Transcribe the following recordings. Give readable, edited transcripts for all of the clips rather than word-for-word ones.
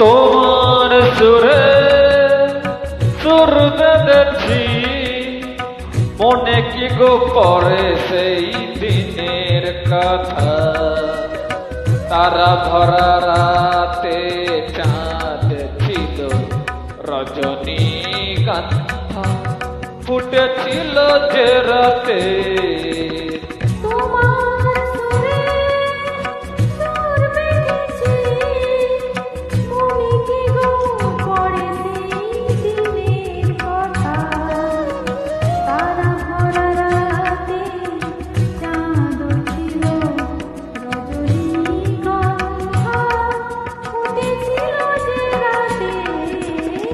তোমার সুরে সুর বেঁধেছি, মনে কি গো পড়ে সেই দিনের কথা। তারা ভরা রাতে চাঁদ ছিল রজনীগন্ধা, ফুটেছিল যে রাতে।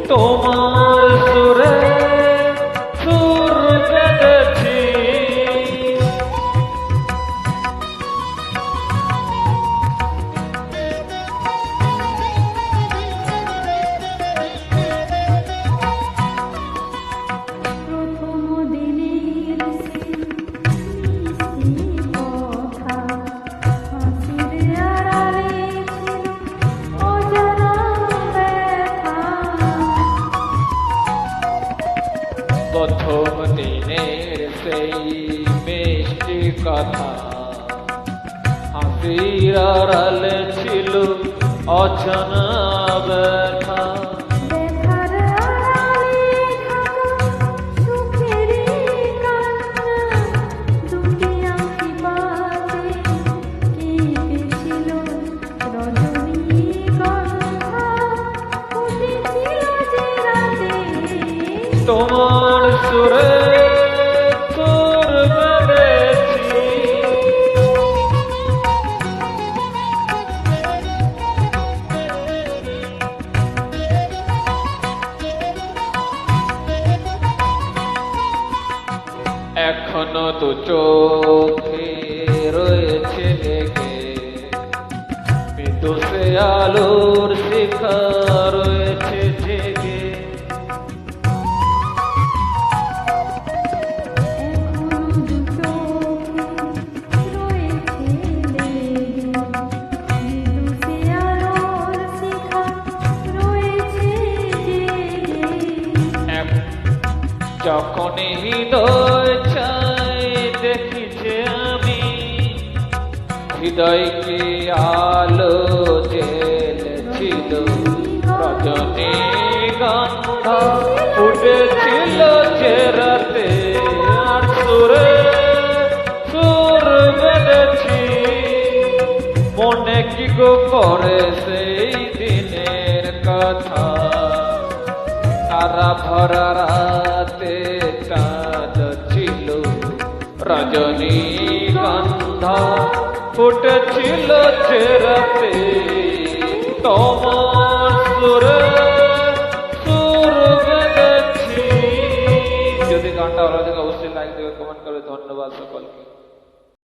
তোমার সুরে সুর বেঁধেছি, প্রথম দিনের সেই মিষ্টি কথা, হাসির আড়ালে ছিল অজানা ব্যথা। তোমার সুরে সুর বেঁধেছি, এখনো তো চোখে রয়েছে লেগে, বিদ্যুৎে আলোর শিখা রয়েছে জেগে। যখন হৃদয় চাই দেখিছে আমি, হৃদয়কে আলো জ্বেলেছিল রজনীগন্ধা, ফুটেছিল যে রাতে। আর সুরে সুর বেঁধেছি, মনে কি গো পড়ে সেই দিনের কথা। তারা ভরা রাতে চাঁদ ছিল রজনীগন্ধা, ফুটেছিল যে রাতে। তোমার সুরে সুর বেঁধেছি। যদি গানটা ভালো লাগে অবশ্যই লাইক দেবে, কমেন্ট করবে। ধন্যবাদ সকলকে।